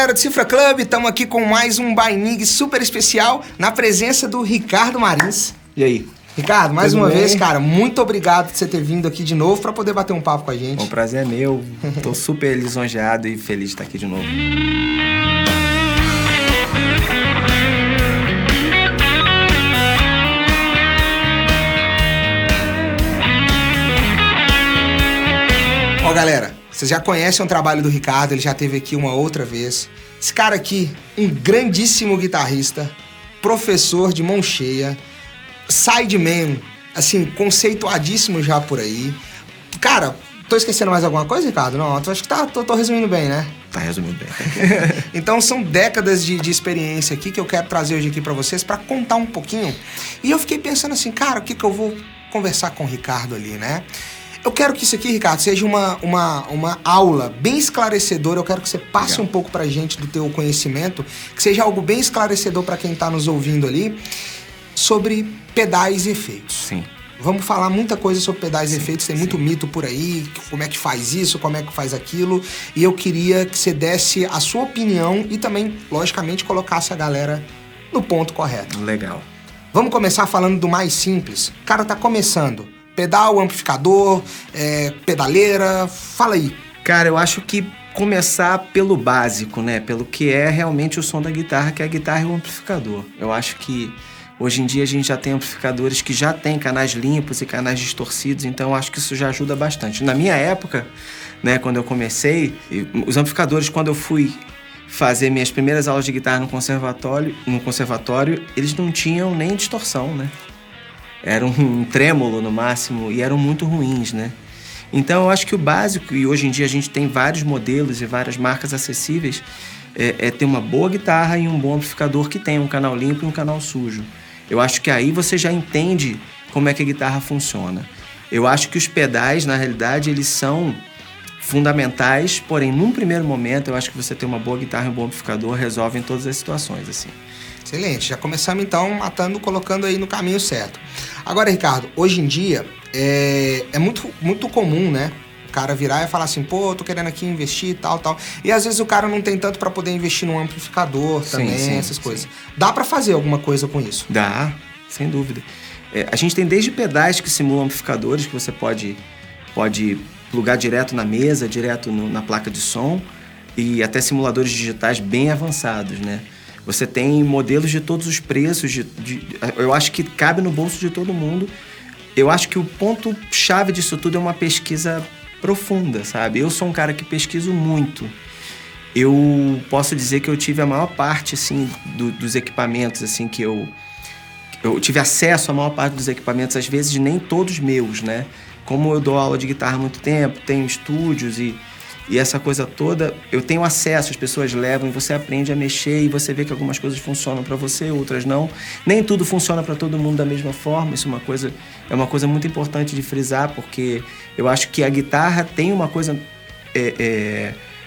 galera do Cifra Club, estamos aqui com mais um Bainig super especial, na presença do Ricardo Marins. E aí? Ricardo, mais uma vez, cara, muito obrigado por você ter vindo aqui de novo para poder bater um papo com a gente. O prazer é meu, tô super lisonjeado e feliz de estar aqui de novo. Ó, galera, vocês já conhecem o trabalho do Ricardo, ele já esteve aqui uma outra vez. Esse cara aqui, um grandíssimo guitarrista, professor de mão cheia, sideman, assim, conceituadíssimo já por aí. Cara, tô esquecendo mais alguma coisa, Ricardo? Não, acho que tô resumindo bem, né? Tá resumindo bem. Então são décadas de experiência aqui que eu quero trazer hoje aqui pra vocês pra contar um pouquinho. E eu fiquei pensando assim, cara, o que eu vou conversar com o Ricardo ali, né? Eu quero que isso aqui, Ricardo, seja uma aula bem esclarecedora. Eu quero que você passe um pouco pra gente do teu conhecimento, que seja algo bem esclarecedor pra quem tá nos ouvindo ali, sobre pedais e efeitos. Sim. Vamos falar muita coisa sobre pedais e efeitos, tem muito sim. mito por aí, como é que faz isso, como é que faz aquilo, e eu queria que você desse a sua opinião e também, logicamente, colocasse a galera no ponto correto. Legal. Vamos começar falando do mais simples. O cara tá começando. Pedal, amplificador, pedaleira, fala aí. Cara, eu acho que começar pelo básico, né? Pelo que é realmente o som da guitarra, que é a guitarra e o amplificador. Eu acho que hoje em dia a gente já tem amplificadores que já tem canais limpos e canais distorcidos, então eu acho que isso já ajuda bastante. Na minha época, né, quando eu comecei, os amplificadores, quando eu fui fazer minhas primeiras aulas de guitarra no conservatório, eles não tinham nem distorção, né? Era um trêmulo no máximo e eram muito ruins, né? Então eu acho que o básico, e hoje em dia a gente tem vários modelos e várias marcas acessíveis, é ter uma boa guitarra e um bom amplificador que tenha um canal limpo e um canal sujo. Eu acho que aí você já entende como é que a guitarra funciona. Eu acho que os pedais, na realidade, eles são fundamentais, porém, num primeiro momento, eu acho que você ter uma boa guitarra e um bom amplificador resolve em todas as situações, assim. Excelente, já começamos então colocando aí no caminho certo. Agora, Ricardo, hoje em dia é muito comum, né? O cara virar e falar assim, pô, tô querendo aqui investir e tal. E às vezes o cara não tem tanto pra poder investir num amplificador também, sim, essas coisas. Dá pra fazer alguma coisa com isso? Dá, sem dúvida. A gente tem desde pedais que simulam amplificadores, que você pode plugar direto na mesa, direto na placa de som, e até simuladores digitais bem avançados, né? Você tem modelos de todos os preços, eu acho que cabe no bolso de todo mundo. Eu acho que o ponto-chave disso tudo é uma pesquisa profunda, sabe? Eu sou um cara que pesquiso muito. Eu posso dizer que eu tive a maior parte, assim, dos equipamentos, assim, que eu tive acesso à maior parte dos equipamentos, às vezes nem todos meus, né? Como eu dou aula de guitarra há muito tempo, tenho estúdios e essa coisa toda, eu tenho acesso, as pessoas levam e você aprende a mexer e você vê que algumas coisas funcionam para você, outras não. Nem tudo funciona para todo mundo da mesma forma, isso é uma coisa muito importante de frisar, porque eu acho que a guitarra tem uma coisa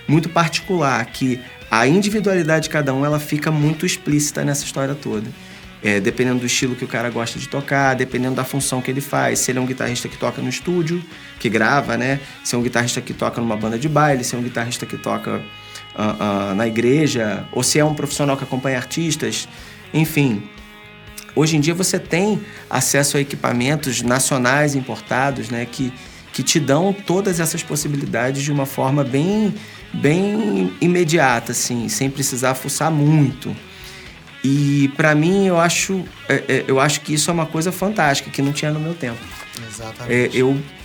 muito particular, que a individualidade de cada um ela fica muito explícita nessa história toda. Dependendo do estilo que o cara gosta de tocar, dependendo da função que ele faz, se ele é um guitarrista que toca no estúdio, que grava, né? Se é um guitarrista que toca numa banda de baile, se é um guitarrista que toca na igreja, ou se é um profissional que acompanha artistas, enfim. Hoje em dia você tem acesso a equipamentos nacionais importados, né? Que te dão todas essas possibilidades de uma forma bem imediata, assim, sem precisar fuçar muito. E para mim eu acho que isso é uma coisa fantástica que não tinha no meu tempo. Exatamente.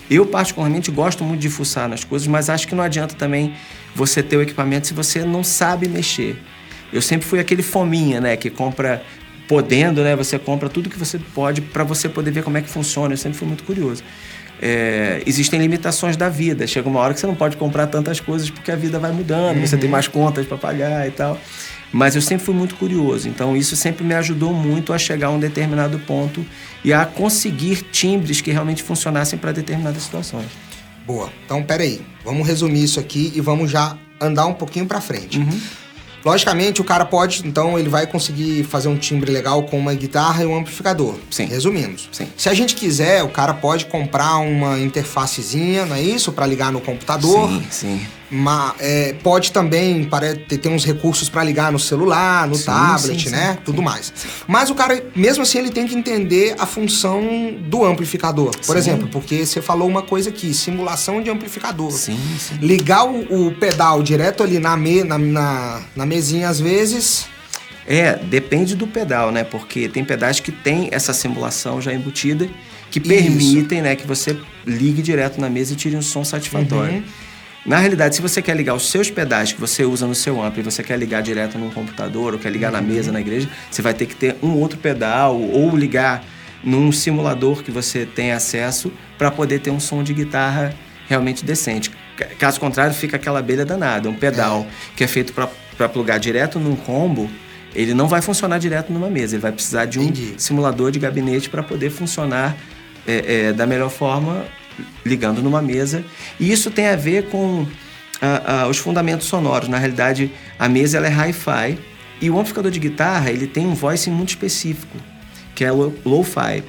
Eu particularmente gosto muito de fuçar nas coisas, mas acho que não adianta também você ter o equipamento se você não sabe mexer. Eu sempre fui aquele fominha, né, que compra podendo, né, você compra tudo que você pode para você poder ver como é que funciona. Eu sempre fui muito curioso. Existem limitações da vida. Chega uma hora que você não pode comprar tantas coisas porque a vida vai mudando, você tem mais contas para pagar e tal. Mas eu sempre fui muito curioso, então isso sempre me ajudou muito a chegar a um determinado ponto e a conseguir timbres que realmente funcionassem para determinadas situações. Boa, então peraí, vamos resumir isso aqui e vamos já andar um pouquinho para frente. Logicamente, o cara pode, então, ele vai conseguir fazer um timbre legal com uma guitarra e um amplificador. Sim. Resumimos. Sim. Se a gente quiser, o cara pode comprar uma interfacezinha, não é isso? Para ligar no computador. Sim, sim. Pode também ter uns recursos para ligar no celular, no tablet, né? Tudo mais. Mas o cara, mesmo assim, ele tem que entender a função do amplificador. Por exemplo, porque você falou uma coisa aqui, simulação de amplificador. Ligar o pedal direto ali na mesinha, às vezes... Depende do pedal, né? Porque tem pedais que tem essa simulação já embutida, que permitem, né, que você ligue direto na mesa e tire um som satisfatório. Na realidade, se você quer ligar os seus pedais que você usa no seu ampli e você quer ligar direto num computador ou quer ligar na mesa, na igreja, você vai ter que ter um outro pedal ou ligar num simulador que você tem acesso para poder ter um som de guitarra realmente decente. Caso contrário, fica aquela abelha danada. Um pedal que é feito para plugar direto num combo, ele não vai funcionar direto numa mesa. Ele vai precisar de um simulador de gabinete para poder funcionar da melhor forma, ligando numa mesa. E isso tem a ver com os fundamentos sonoros. Na realidade, a mesa ela é hi-fi e o amplificador de guitarra ele tem um voicing muito específico, que é low-fi.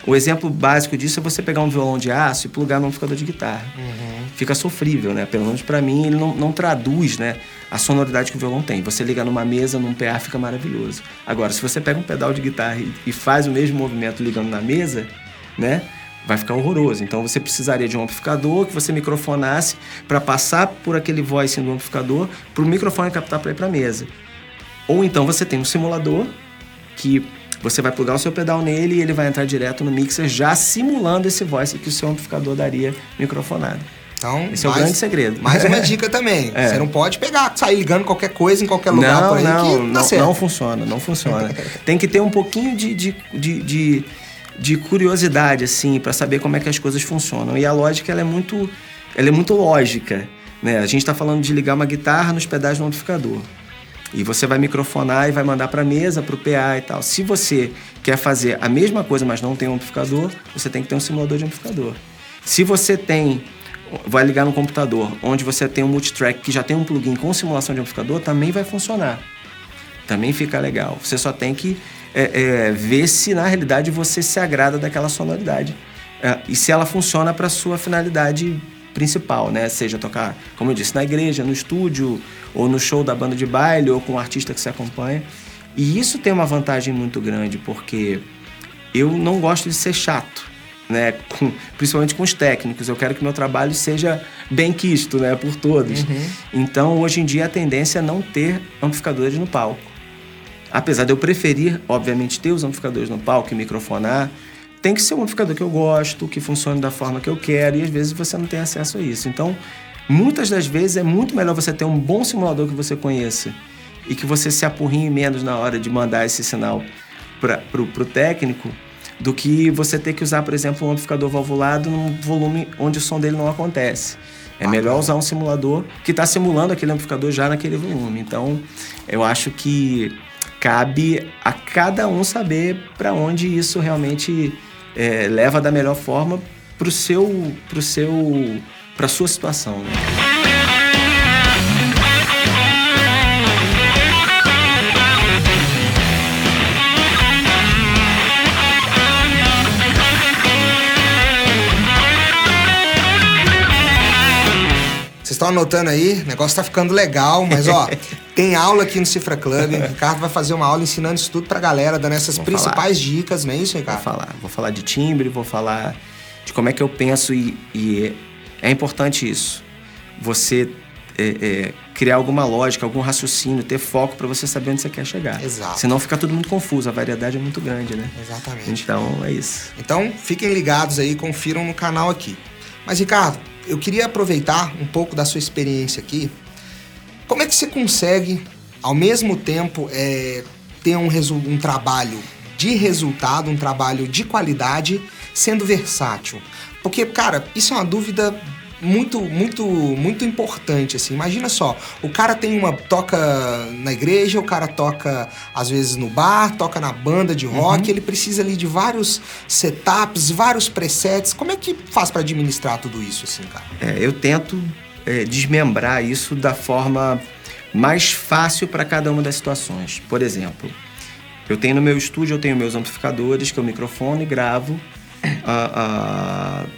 O exemplo básico disso é você pegar um violão de aço e plugar no amplificador de guitarra. Fica sofrível, né? Pelo menos para mim, ele não traduz, né, a sonoridade que o violão tem. Você liga numa mesa, num PA, fica maravilhoso. Agora, se você pega um pedal de guitarra e faz o mesmo movimento ligando na mesa, né, vai ficar horroroso. Então você precisaria de um amplificador que você microfonasse para passar por aquele voice do amplificador para o microfone captar para ir para a mesa. Ou então você tem um simulador que você vai plugar o seu pedal nele e ele vai entrar direto no mixer já simulando esse voice que o seu amplificador daria microfonado. Então, esse é o grande segredo. Mais uma dica também. Você não pode sair ligando qualquer coisa em qualquer lugar por aí que tá certo. Não funciona. Tem que ter um pouquinho de curiosidade, assim, para saber como é que as coisas funcionam. E a lógica, ela é muito lógica, né? A gente está falando de ligar uma guitarra nos pedais do amplificador. E você vai microfonar e vai mandar para a mesa, para o PA e tal. Se você quer fazer a mesma coisa, mas não tem um amplificador, você tem que ter um simulador de amplificador. Se você vai ligar no computador, onde você tem um multitrack que já tem um plugin com simulação de amplificador, também vai funcionar. Também fica legal. Você só tem que ver se, na realidade, você se agrada daquela sonoridade. E se ela funciona para a sua finalidade principal, né? Seja tocar, como eu disse, na igreja, no estúdio, ou no show da banda de baile, ou com um artista que se acompanha. E isso tem uma vantagem muito grande, porque eu não gosto de ser chato, né? Principalmente com os técnicos. Eu quero que meu trabalho seja bem quisto, né? Por todos. Então, hoje em dia, a tendência é não ter amplificadores no palco. Apesar de eu preferir, obviamente, ter os amplificadores no palco e microfonar, tem que ser um amplificador que eu gosto, que funcione da forma que eu quero, e às vezes você não tem acesso a isso. Então, muitas das vezes é muito melhor você ter um bom simulador que você conheça e que você se apurrinhe menos na hora de mandar esse sinal pro técnico, do que você ter que usar, por exemplo, um amplificador valvulado num volume onde o som dele não acontece. É melhor usar um simulador que está simulando aquele amplificador já naquele volume. Então, eu acho que cabe a cada um saber para onde isso realmente leva da melhor forma para a sua situação, né? Vocês estão anotando aí? O negócio tá ficando legal, mas ó, tem aula aqui no Cifra Club. O Ricardo vai fazer uma aula ensinando isso tudo pra galera, dando essas principais dicas, não é isso, Ricardo? Vou falar de timbre, vou falar de como é que eu penso e é importante isso. Você criar alguma lógica, algum raciocínio, ter foco para você saber onde você quer chegar. Exato. Senão fica tudo muito confuso, a variedade é muito grande, né? Exatamente. Então, é isso. Então, fiquem ligados aí, confiram no canal aqui. Mas, Ricardo, eu queria aproveitar um pouco da sua experiência aqui. Como é que você consegue, ao mesmo tempo, ter um trabalho de resultado, um trabalho de qualidade, sendo versátil? Porque, cara, isso é uma dúvida muito, muito, muito importante, assim. Imagina só, o cara toca na igreja, o cara toca, às vezes, no bar, toca na banda de rock, ele precisa ali de vários setups, vários presets. Como é que faz para administrar tudo isso, assim, cara? Eu tento desmembrar isso da forma mais fácil para cada uma das situações. Por exemplo, eu tenho no meu estúdio, eu tenho meus amplificadores, que eu microfono e gravo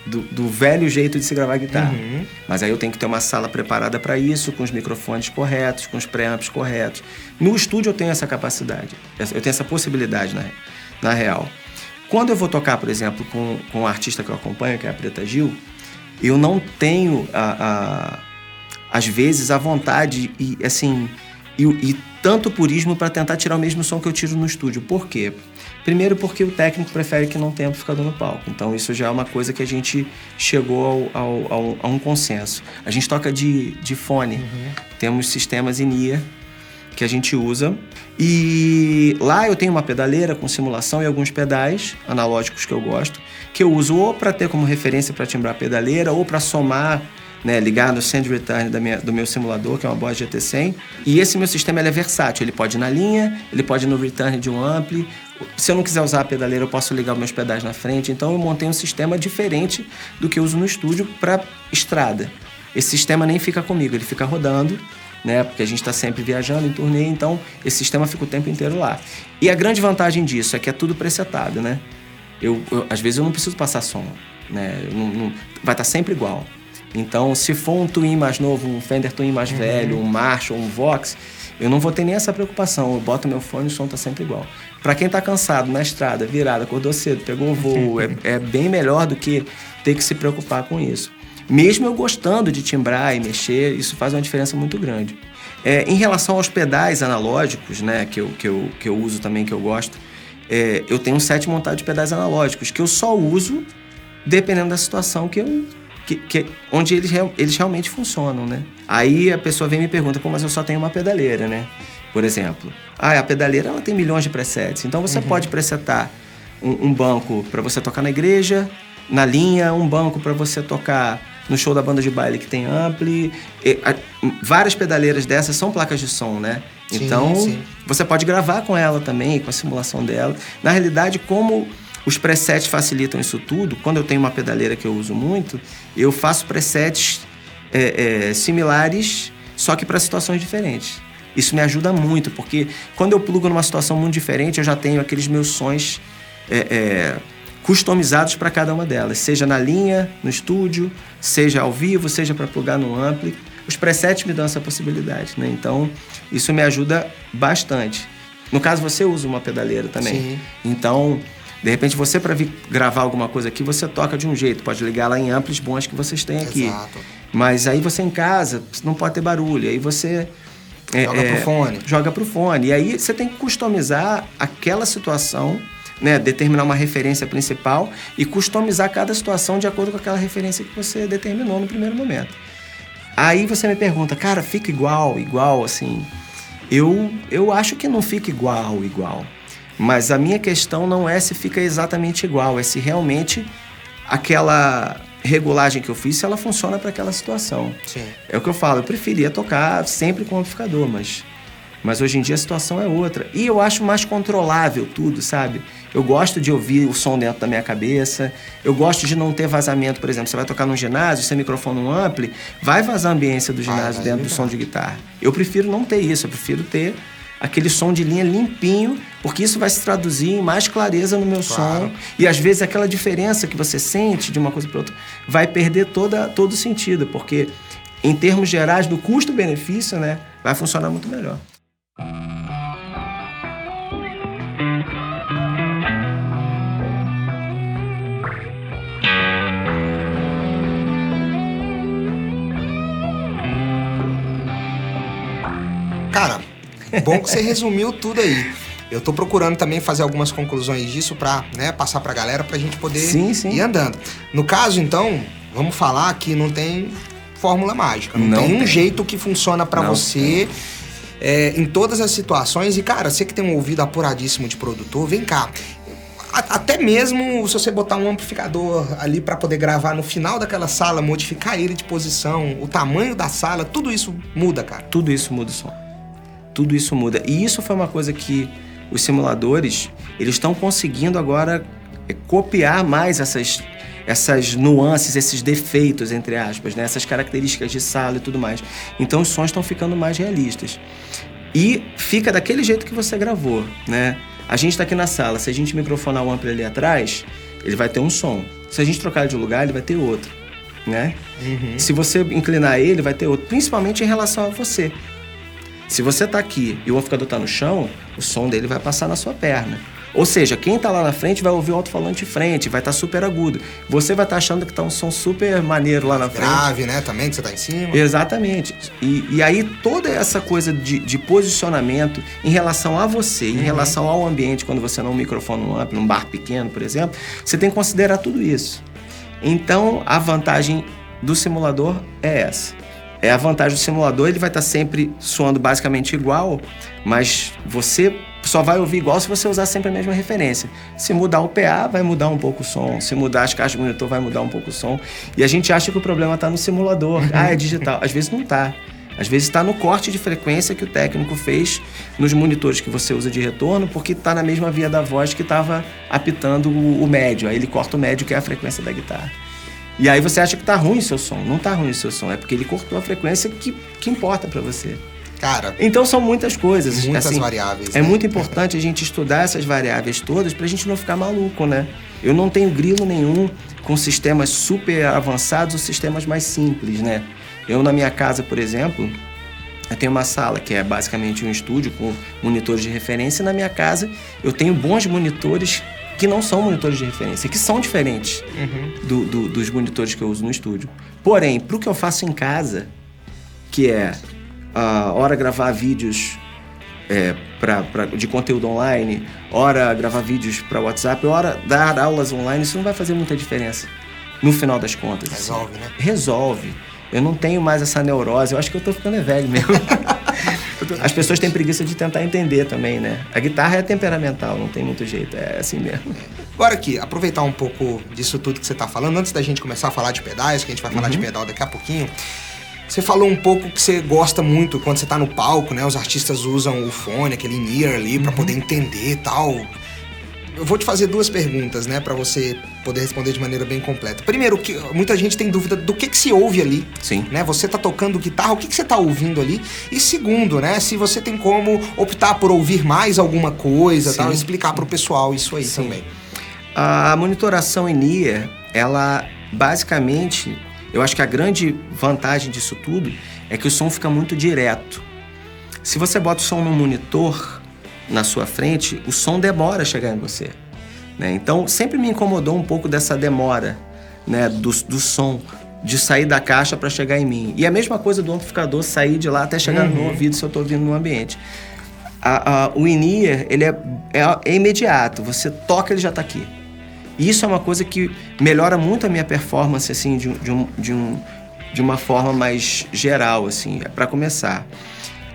do velho jeito de se gravar guitarra. Mas aí eu tenho que ter uma sala preparada para isso, com os microfones corretos, com os preamps corretos. No estúdio eu tenho essa capacidade, eu tenho essa possibilidade, na real. Quando eu vou tocar, por exemplo, com um artista que eu acompanho, que é a Preta Gil, eu não tenho, às vezes, a vontade e, assim, e tanto purismo para tentar tirar o mesmo som que eu tiro no estúdio. Por quê? Primeiro porque o técnico prefere que não tenha amplificador no palco. Então isso já é uma coisa que a gente chegou a um consenso. A gente toca de fone. Temos sistemas in-ear que a gente usa. E lá eu tenho uma pedaleira com simulação e alguns pedais analógicos que eu gosto, que eu uso ou para ter como referência para timbrar a pedaleira ou para somar, né, ligar no send return do meu simulador, que é uma Boss GT100. E esse meu sistema ele é versátil, ele pode ir na linha, ele pode ir no return de um ampli. Se eu não quiser usar a pedaleira, eu posso ligar os meus pedais na frente. Então eu montei um sistema diferente do que eu uso no estúdio para estrada. Esse sistema nem fica comigo, ele fica rodando, né, porque a gente está sempre viajando em turnê, então esse sistema fica o tempo inteiro lá. E a grande vantagem disso é que é tudo presetado, né? Às vezes eu não preciso passar som, né? Vai estar sempre igual. Então, se for um Twin mais novo, um Fender Twin mais velho, um Marshall, um Vox, eu não vou ter nem essa preocupação. Eu boto meu fone e o som tá sempre igual. Para quem tá cansado, na estrada, virado, acordou cedo, pegou o voo, é bem melhor do que ter que se preocupar com isso. Mesmo eu gostando de timbrar e mexer, isso faz uma diferença muito grande. Em relação aos pedais analógicos, né, que eu uso também, que eu gosto, eu tenho um set montado de pedais analógicos, que eu só uso dependendo da situação onde eles realmente funcionam, né? Aí a pessoa vem e me pergunta, mas eu só tenho uma pedaleira, né? Por exemplo, a pedaleira ela tem milhões de presets, então você pode presetar um banco para você tocar na igreja, na linha, um banco para você tocar no show da banda de baile que tem ampli. Várias pedaleiras dessas são placas de som, né? Sim, então, sim. Você pode gravar com ela também, com a simulação dela. Na realidade, como os presets facilitam isso tudo, quando eu tenho uma pedaleira que eu uso muito, eu faço presets similares, só que para situações diferentes. Isso me ajuda muito, porque quando eu plugo numa situação muito diferente, eu já tenho aqueles meus sons customizados para cada uma delas, seja na linha, no estúdio, seja ao vivo, seja para plugar no ampli. Os presets me dão essa possibilidade, né? Então, isso me ajuda bastante. No caso, você usa uma pedaleira também. Sim. Então, de repente, você para vir gravar alguma coisa aqui, você toca de um jeito, pode ligar lá em amplis bons que vocês têm aqui. Exato. Mas aí você em casa, não pode ter barulho, aí você joga pro fone. E aí você tem que customizar aquela situação, né, determinar uma referência principal e customizar cada situação de acordo com aquela referência que você determinou no primeiro momento. Aí você me pergunta, cara, fica igual, assim? Eu acho que não fica igual. Mas a minha questão não é se fica exatamente igual, é se realmente aquela regulagem que eu fiz, se ela funciona para aquela situação. Sim. É o que eu falo, eu preferia tocar sempre com amplificador, mas hoje em dia a situação é outra. E eu acho mais controlável tudo, sabe? Eu gosto de ouvir o som dentro da minha cabeça, eu gosto de não ter vazamento. Por exemplo, você vai tocar num ginásio, você microfona um ampli, vai vazar a ambiência do ginásio dentro do som de guitarra. Eu prefiro não ter isso, eu prefiro ter aquele som de linha limpinho, porque isso vai se traduzir em mais clareza no meu som. E às vezes aquela diferença que você sente de uma coisa para outra vai perder todo o sentido, porque em termos gerais do custo-benefício, né, vai funcionar muito melhor. Cara, bom que você resumiu tudo aí. Eu tô procurando também fazer algumas conclusões disso pra, né, passar pra galera pra gente poder ir andando. No caso, então, vamos falar que não tem fórmula mágica. Não tem um jeito que funciona pra você em todas as situações. E, cara, você que tem um ouvido apuradíssimo de produtor, vem cá. Até mesmo se você botar um amplificador ali pra poder gravar no final daquela sala, modificar ele de posição, o tamanho da sala, tudo isso muda, cara. Tudo isso muda o som. Tudo isso muda. E isso foi uma coisa que os simuladores, eles estão conseguindo agora copiar mais essas nuances, esses defeitos, entre aspas, né? Essas características de sala e tudo mais. Então os sons estão ficando mais realistas. E fica daquele jeito que você gravou, né? A gente está aqui na sala, se a gente microfonar o ampli ali atrás, ele vai ter um som. Se a gente trocar ele de lugar, ele vai ter outro, né? Se você inclinar ele, vai ter outro. Principalmente em relação a você. Se você tá aqui e o amplificador tá no chão, o som dele vai passar na sua perna. Ou seja, quem tá lá na frente vai ouvir o alto-falante de frente, vai estar super agudo. Você vai estar achando que tá um som super maneiro lá na frente. Grave, né? Também, que você tá em cima. Exatamente. E aí toda essa coisa de posicionamento em relação a você, em relação ao ambiente, quando você não microfona um amplo, num bar pequeno, por exemplo, você tem que considerar tudo isso. Então, a vantagem do simulador é essa. A vantagem do simulador, ele vai estar sempre soando basicamente igual, mas você só vai ouvir igual se você usar sempre a mesma referência. Se mudar o PA, vai mudar um pouco o som. Se mudar as caixas de monitor, vai mudar um pouco o som. E a gente acha que o problema está no simulador. É digital. Às vezes não está. Às vezes está no corte de frequência que o técnico fez nos monitores que você usa de retorno, porque está na mesma via da voz que estava apitando o médio. Aí ele corta o médio, que é a frequência da guitarra. E aí você acha que tá ruim o seu som. Não tá ruim o seu som, é porque ele cortou a frequência que importa para você. Cara... Então são muitas coisas. Muitas assim, variáveis, É né? muito importante a gente estudar essas variáveis todas pra gente não ficar maluco, né? Eu não tenho grilo nenhum com sistemas super avançados ou sistemas mais simples, né? Eu, na minha casa, por exemplo, eu tenho uma sala que é basicamente um estúdio com monitores de referência. Na minha casa, eu tenho bons monitores que não são monitores de referência, que são diferentes dos monitores que eu uso no estúdio. Porém, pro que eu faço em casa, que é hora gravar vídeos de conteúdo online, hora gravar vídeos para WhatsApp, hora dar aulas online, isso não vai fazer muita diferença no final das contas. Resolve, assim. né? Resolve. Eu não tenho mais essa neurose, eu acho que eu tô ficando velho mesmo. As pessoas têm preguiça de tentar entender também, né? A guitarra é temperamental, não tem muito jeito, é assim mesmo. Agora aqui, aproveitar um pouco disso tudo que você tá falando, antes da gente começar a falar de pedais, que a gente vai falar de pedal daqui a pouquinho, você falou um pouco que você gosta muito quando você tá no palco, né? Os artistas usam o fone, aquele in-ear ali, pra poder entender e tal. Eu vou te fazer duas perguntas, né? Pra você poder responder de maneira bem completa. Primeiro, muita gente tem dúvida do que se ouve ali. Sim. Né? Você tá tocando guitarra, o que você tá ouvindo ali? E segundo, né? Se você tem como optar por ouvir mais alguma coisa, tal, explicar pro pessoal isso aí também. A monitoração in-ear, ela basicamente... Eu acho que a grande vantagem disso tudo é que o som fica muito direto. Se você bota o som no monitor na sua frente, o som demora a chegar em você, né? Então, sempre me incomodou um pouco dessa demora, né, do som, de sair da caixa para chegar em mim. E a mesma coisa do amplificador sair de lá até chegar no meu ouvido se eu estou ouvindo no ambiente. O in-ear, ele é imediato. Você toca, ele já está aqui. E isso é uma coisa que melhora muito a minha performance, assim, de uma forma mais geral, assim, para começar.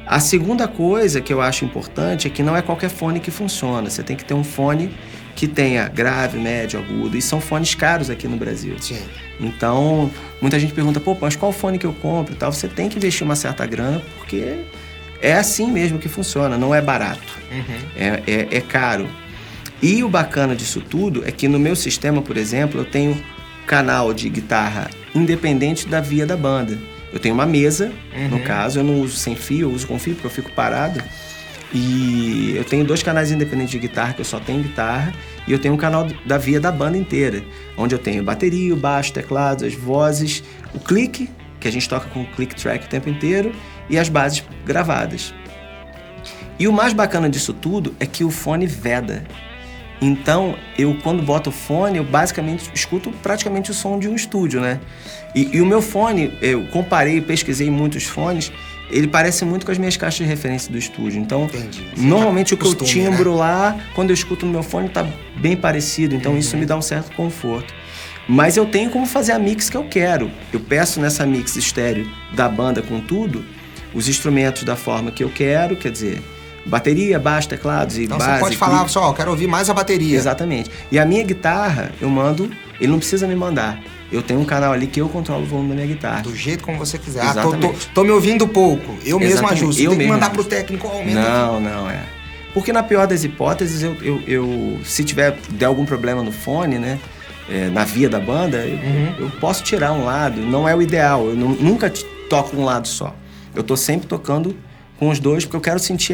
A segunda coisa que eu acho importante é que não é qualquer fone que funciona. Você tem que ter um fone que tenha grave, médio, agudo. E são fones caros aqui no Brasil. Sim. Então, muita gente pergunta, mas qual fone que eu compro e tal? Você tem que investir uma certa grana, porque é assim mesmo que funciona, não é barato. É caro. E o bacana disso tudo é que no meu sistema, por exemplo, eu tenho canal de guitarra independente da via da banda. Eu tenho uma mesa, no caso, eu não uso sem fio, eu uso com fio porque eu fico parado. E eu tenho 2 canais independentes de guitarra, que eu só tenho guitarra, e eu tenho um canal da via da banda inteira, onde eu tenho bateria, o baixo, teclados, as vozes, o clique, que a gente toca com o click track o tempo inteiro, e as bases gravadas. E o mais bacana disso tudo é que o fone veda. Então, quando boto o fone, eu basicamente escuto praticamente o som de um estúdio, né? E o meu fone, eu comparei, pesquisei muitos fones, ele parece muito com as minhas caixas de referência do estúdio. Então, normalmente o que eu timbro lá, quando eu escuto no meu fone, tá bem parecido. Então, isso me dá um certo conforto. Mas eu tenho como fazer a mix que eu quero. Eu peço nessa mix estéreo da banda com tudo, os instrumentos da forma que eu quero, quer dizer... Bateria, baixo, teclados e então base. Então você pode falar, só, eu quero ouvir mais a bateria. Exatamente. E a minha guitarra, eu mando, ele não precisa me mandar. Eu tenho um canal ali que eu controlo o volume da minha guitarra. Do jeito como você quiser. Exatamente. Tô me ouvindo pouco. Eu mesmo ajusto. Eu tem que mandar ajusto. pro técnico, aumenta. Não, é. Porque na pior das hipóteses, se der algum problema no fone, né, na via da banda, eu posso tirar um lado. Não é o ideal. Eu nunca toco um lado só. Eu tô sempre tocando com os dois, porque eu quero sentir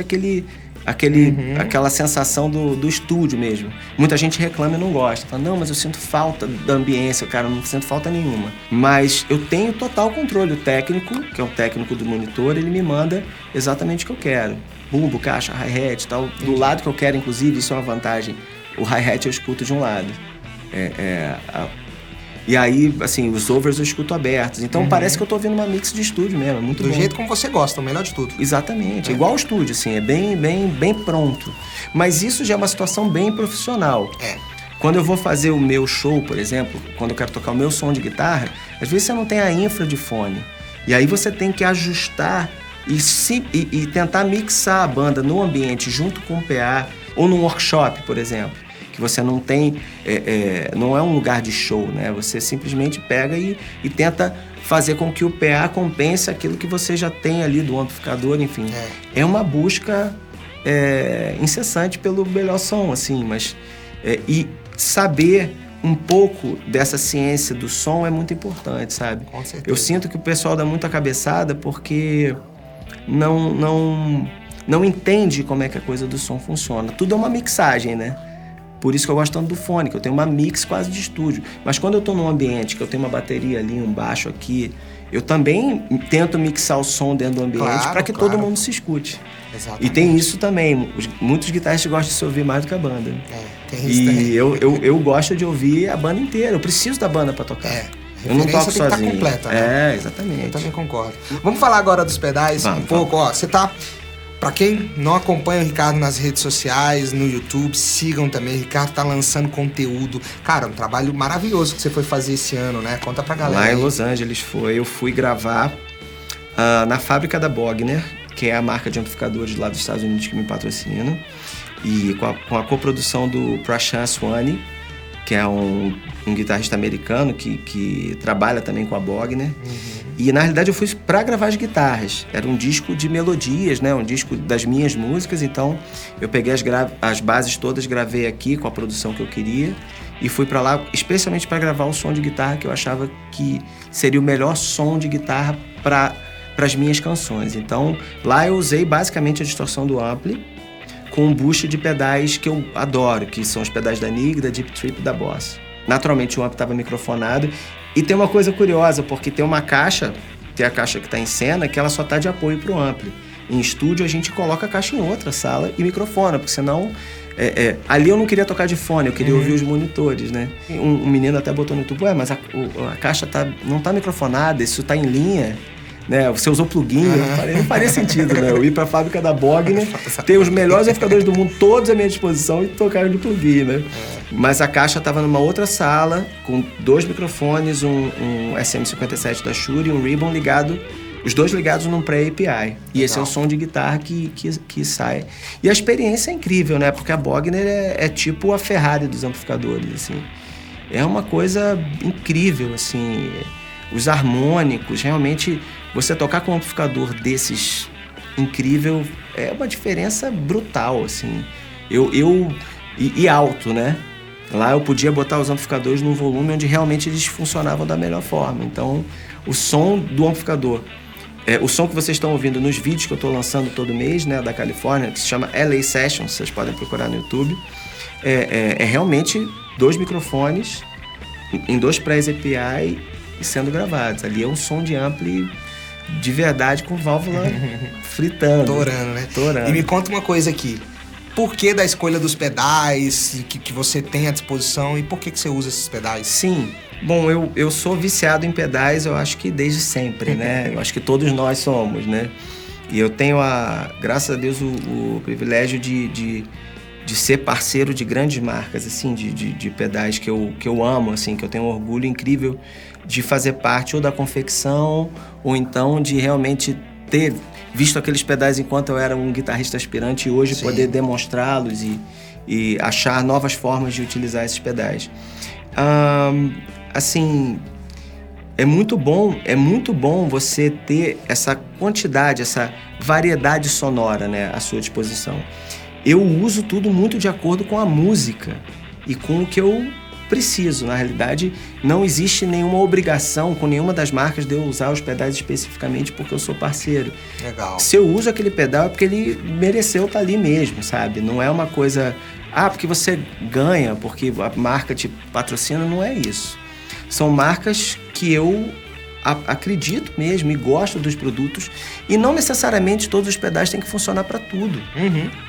aquela sensação do estúdio mesmo. Muita gente reclama e não gosta. Fala, não, mas eu sinto falta da ambiência. Cara, eu não sinto falta nenhuma. Mas eu tenho total controle. O técnico, que é o técnico do monitor, ele me manda exatamente o que eu quero. Bumbo, caixa, hi-hat e tal. Do lado que eu quero, inclusive, isso é uma vantagem. O hi-hat eu escuto de um lado. E aí, assim, os overs eu escuto abertos. Então parece que eu tô ouvindo uma mix de estúdio mesmo, é muito bom. Do jeito como você gosta, o melhor de tudo. Exatamente, igual ao estúdio, assim, é bem pronto. Mas isso já é uma situação bem profissional. Quando eu vou fazer o meu show, por exemplo, quando eu quero tocar o meu som de guitarra, às vezes você não tem a infra de fone. E aí você tem que ajustar e tentar mixar a banda no ambiente junto com o PA, ou num workshop, por exemplo. Que você não tem, não é um lugar de show, né? Você simplesmente pega e tenta fazer com que o PA compense aquilo que você já tem ali do amplificador, enfim. É uma busca incessante pelo melhor som, assim, mas... e saber um pouco dessa ciência do som é muito importante, sabe? Com certeza. Eu sinto que o pessoal dá muita cabeçada porque não entende como é que a coisa do som funciona. Tudo é uma mixagem, né? Por isso que eu gosto tanto do fone, que eu tenho uma mix quase de estúdio. Mas quando eu tô num ambiente que eu tenho uma bateria ali, um baixo aqui, eu também tento mixar o som dentro do ambiente para que todo mundo se escute. Exatamente. E tem isso também. Muitos guitarristas gostam de se ouvir mais do que a banda. Tem isso também. E eu gosto de ouvir a banda inteira. Eu preciso da banda para tocar. Eu não toco sozinho. Tem que estar completa, né? Exatamente. Eu também concordo. Vamos falar agora dos pedais um pouco. Ó, você tá... Pra quem não acompanha o Ricardo nas redes sociais, no YouTube, sigam também. O Ricardo tá lançando conteúdo. Cara, um trabalho maravilhoso que você foi fazer esse ano, né? Conta pra galera. Lá em Los Angeles eu fui gravar na fábrica da Bogner, que é a marca de amplificadores lá dos Estados Unidos que me patrocina. E com a coprodução do Prashant Swanee, que é um guitarrista americano que trabalha também com a Bogner. E, na realidade, eu fui para gravar as guitarras. Era um disco de melodias, né? Um disco das minhas músicas. Então, eu peguei as bases todas, gravei aqui com a produção que eu queria. E fui para lá especialmente para gravar o som de guitarra que eu achava que seria o melhor som de guitarra para as minhas canções. Então, lá eu usei basicamente a distorção do ampli com um boost de pedais que eu adoro, que são os pedais da Nig, da Deep Trip e da Boss. Naturalmente, o ampli estava microfonado. E tem uma coisa curiosa, porque tem uma caixa, que é a caixa que está em cena, que ela só está de apoio para o ampli. Em estúdio, a gente coloca a caixa em outra sala e microfona, porque senão... ali eu não queria tocar de fone, eu queria ouvir os monitores, né? Um menino até botou no YouTube, mas a caixa não está microfonada, isso está em linha, né? Você usou plugin, não faria sentido, né? Eu ir para a fábrica da Bogner, ter os melhores amplificadores do mundo todos à minha disposição e tocar de plugin, né? Mas a caixa estava numa outra sala, com 2 microfones, um SM57 da Shure e um Ribbon ligado, os dois ligados num pré-API. E esse é o som de guitarra que sai. E a experiência é incrível, né? Porque a Bogner é tipo a Ferrari dos amplificadores, assim. É uma coisa incrível, assim. Os harmônicos, realmente, você tocar com um amplificador desses incrível é uma diferença brutal, assim. E alto, né? Lá eu podia botar os amplificadores num volume onde realmente eles funcionavam da melhor forma. Então, o som do amplificador, o som que vocês estão ouvindo nos vídeos que eu estou lançando todo mês, né, da Califórnia, que se chama LA Sessions, vocês podem procurar no YouTube, é realmente 2 microfones em 2 prés API e sendo gravados. Ali é um som de ampli de verdade com válvula fritando. Torando, né? Torando. E me conta uma coisa aqui. Por que da escolha dos pedais que você tem à disposição e por que você usa esses pedais? Sim. Bom, eu sou viciado em pedais, eu acho que desde sempre, né? Eu acho que todos nós somos, né? E eu tenho, graças a Deus, o privilégio de ser parceiro de grandes marcas, assim, de pedais que eu amo, assim, que eu tenho um orgulho incrível de fazer parte ou da confecção ou então de realmente ter visto aqueles pedais enquanto eu era um guitarrista aspirante e hoje poder demonstrá-los e achar novas formas de utilizar esses pedais. Assim, é muito bom você ter essa quantidade, essa variedade sonora, né, à sua disposição. Eu uso tudo muito de acordo com a música e com o que eu preciso. Na realidade, não existe nenhuma obrigação com nenhuma das marcas de eu usar os pedais especificamente porque eu sou parceiro. Legal. Se eu uso aquele pedal é porque ele mereceu estar ali mesmo, sabe? Não é uma coisa... porque você ganha, porque a marca te patrocina, não é isso. São marcas que eu acredito mesmo e gosto dos produtos, e não necessariamente todos os pedais têm que funcionar para tudo.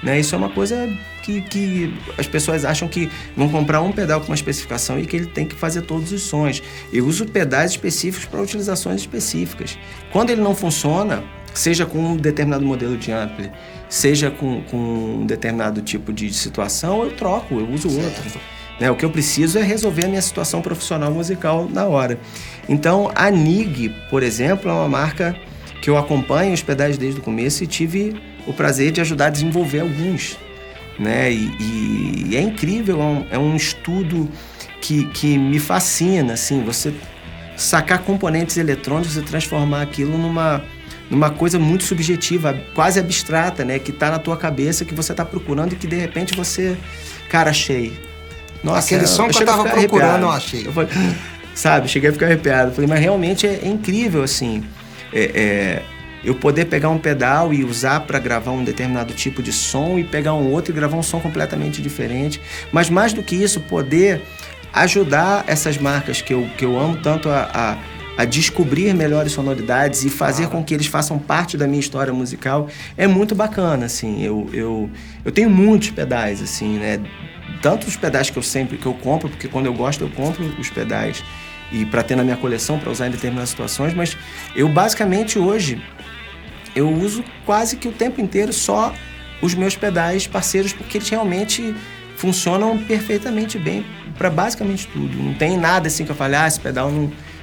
Né? Isso é uma coisa que as pessoas acham que vão comprar um pedal com uma especificação e que ele tem que fazer todos os sons. Eu uso pedais específicos para utilizações específicas. Quando ele não funciona, seja com um determinado modelo de ampli, seja com um determinado tipo de situação, eu troco, eu uso outro. Né? O que eu preciso é resolver a minha situação profissional musical na hora. Então, a NIG, por exemplo, é uma marca que eu acompanho os pedais desde o começo e tive o prazer de ajudar a desenvolver alguns. Né? E é incrível, é um estudo que me fascina, assim, você sacar componentes eletrônicos e transformar aquilo numa coisa muito subjetiva, quase abstrata, né? Que está na tua cabeça, que você está procurando e que de repente você... Cara, achei. Nossa, aquele som que eu tava procurando, eu achei. Eu falei, sabe, cheguei a ficar arrepiado. Falei, mas realmente é incrível, assim, eu poder pegar um pedal e usar para gravar um determinado tipo de som e pegar um outro e gravar um som completamente diferente. Mas mais do que isso, poder ajudar essas marcas que eu amo tanto a descobrir melhores sonoridades e fazer com que eles façam parte da minha história musical é muito bacana, assim. Eu tenho muitos pedais, assim, né? Tanto os pedais que eu compro, porque quando eu gosto eu compro os pedais e para ter na minha coleção, para usar em determinadas situações, mas eu basicamente hoje eu uso quase que o tempo inteiro só os meus pedais parceiros, porque eles realmente funcionam perfeitamente bem para basicamente tudo. Não tem nada assim que eu fale, esse pedal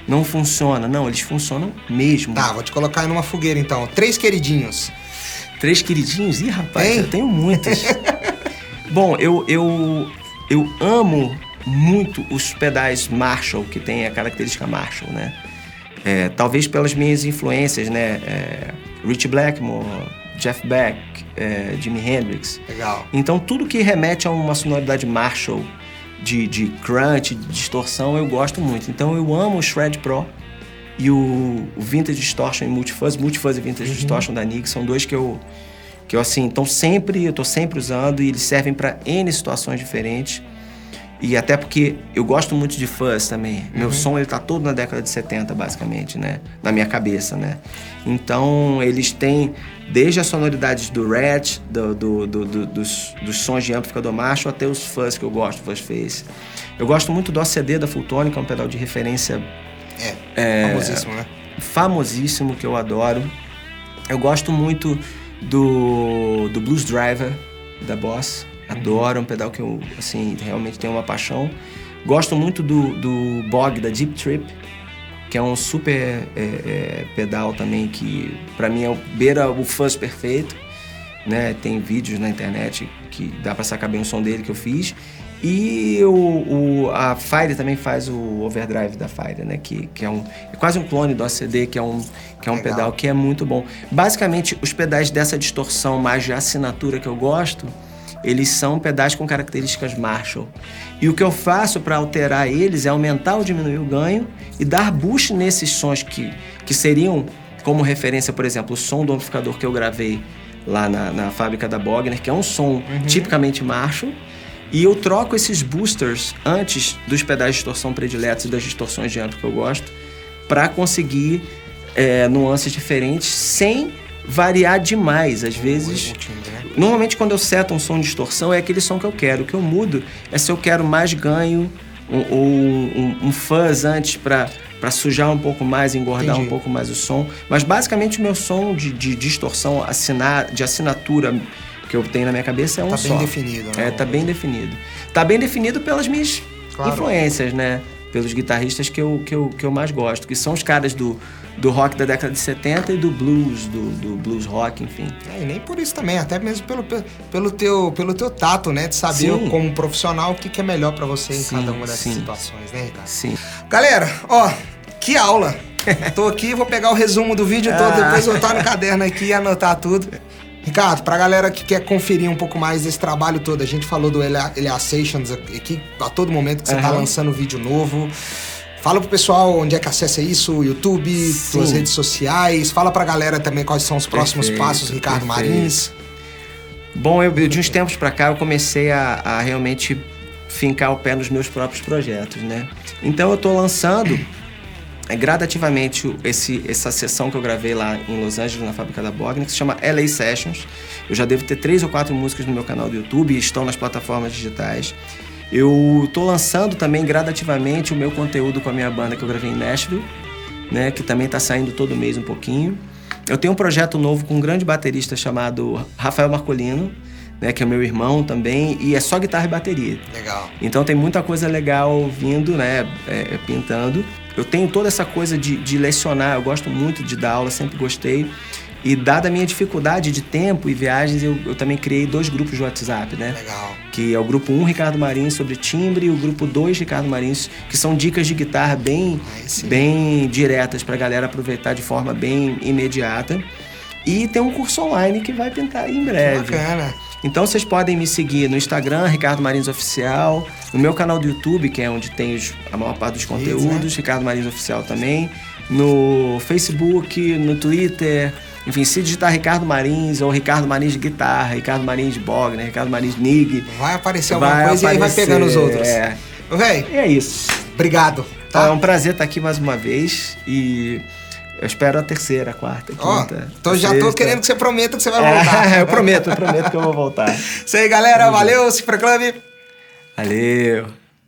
não funciona. Não, eles funcionam mesmo. Tá, vou te colocar numa fogueira então. 3 queridinhos. 3 queridinhos? Ih, rapaz, eu tenho muitos. Bom, eu amo muito os pedais Marshall, que tem a característica Marshall, né? Talvez pelas minhas influências, né? Ritchie Blackmore, Jeff Beck, Jimi Hendrix. Legal. Então, tudo que remete a uma sonoridade Marshall, de crunch, de distorção, eu gosto muito. Então, eu amo o Shred Pro e o Vintage Distortion e Multifuzz e Vintage Distortion da NIG, são dois que eu assim, eu tô sempre usando e eles servem para N situações diferentes. E até porque eu gosto muito de fuzz também. Meu som, ele tá todo na década de 70, basicamente, né? Na minha cabeça, né? Então, eles têm desde as sonoridades do Ratch, dos sons de amplificador Marshall, até os fuzz que eu gosto, fuzz face. Eu gosto muito do OCD da Fulltone, que é um pedal de referência... famosíssimo, né? Famosíssimo, que eu adoro. Eu gosto muito do Blues Driver, da Boss. Adoro, um pedal que eu, assim, realmente tenho uma paixão. Gosto muito do Bog, da Deep Trip, que é um super pedal também que, pra mim, beira o fuzz perfeito, né? Tem vídeos na internet que dá pra sacar bem o som dele que eu fiz. E a Fire também faz o Overdrive da Fire, né? Que é quase um clone do ACD, que é um pedal que é muito bom. Basicamente, os pedais dessa distorção mais de assinatura que eu gosto, eles são pedais com características Marshall. E o que eu faço para alterar eles é aumentar ou diminuir o ganho e dar boost nesses sons que seriam, como referência, por exemplo, o som do amplificador que eu gravei lá na fábrica da Bogner, que é um som tipicamente Marshall. E eu troco esses boosters antes dos pedais de distorção prediletos e das distorções de amplo que eu gosto para conseguir nuances diferentes sem variar demais. Às vezes, normalmente quando eu seto um som de distorção é aquele som que eu quero. O que eu mudo é se eu quero mais ganho ou um fuzz antes para sujar um pouco mais, engordar um pouco mais o som. Mas basicamente o meu som de distorção de assinatura que eu tenho na minha cabeça é um só. Tá bem definido, né? Tá bem definido. Tá bem definido pelas minhas influências, né? Pelos guitarristas que eu mais gosto, que são os caras do rock da década de 70 e do blues, do blues rock, enfim. E nem por isso também, até mesmo pelo teu tato, né? De saber como profissional o que é melhor pra você em cada uma dessas situações, né, Ricardo? Sim. Galera, que aula! Tô aqui, vou pegar o resumo do vídeo todo, depois voltar no caderno aqui e anotar tudo. Ricardo, pra galera que quer conferir um pouco mais desse trabalho todo, a gente falou do LA Sessions aqui a todo momento que você tá lançando vídeo novo. Fala pro pessoal onde é que acessa isso, YouTube, suas redes sociais. Fala pra galera também quais são os próximos passos, Ricardo Marins. Bom, de uns tempos pra cá eu comecei a realmente fincar o pé nos meus próprios projetos, né? Então eu tô lançando gradativamente essa sessão que eu gravei lá em Los Angeles, na fábrica da Bogner, que se chama LA Sessions. Eu já devo ter 3 ou 4 músicas no meu canal do YouTube e estão nas plataformas digitais. Eu tô lançando também gradativamente o meu conteúdo com a minha banda que eu gravei em Nashville, né, que também tá saindo todo mês um pouquinho. Eu tenho um projeto novo com um grande baterista chamado Rafael Marcolino, né, que é meu irmão também, e é só guitarra e bateria. Legal. Então tem muita coisa legal vindo, né, pintando. Eu tenho toda essa coisa de lecionar, eu gosto muito de dar aula, sempre gostei. E dada a minha dificuldade de tempo e viagens, eu também criei 2 grupos de WhatsApp, né? Legal. Que é o grupo 1, Ricardo Marins, sobre timbre, e o grupo 2, Ricardo Marins, que são dicas de guitarra bem diretas pra galera aproveitar de forma bem imediata. E tem um curso online que vai pintar em breve. Que bacana. Então vocês podem me seguir no Instagram, Ricardo Marins Oficial, no meu canal do YouTube, que é onde tem a maior parte dos conteúdos, Ricardo Marins Oficial também, no Facebook, no Twitter, enfim, se digitar Ricardo Marins ou Ricardo Marins de guitarra, Ricardo Marins de Bogner, Ricardo Marins de Nig, vai aparecer alguma coisa e aí vai pegando os outros. Véi, é isso. Obrigado. Tá? É um prazer estar aqui mais uma vez e eu espero a 3ª, 4ª, 5ª. Já tô querendo que você prometa que você vai voltar. Eu prometo que eu vou voltar. Isso aí, galera. Valeu, Se Proclame. Valeu.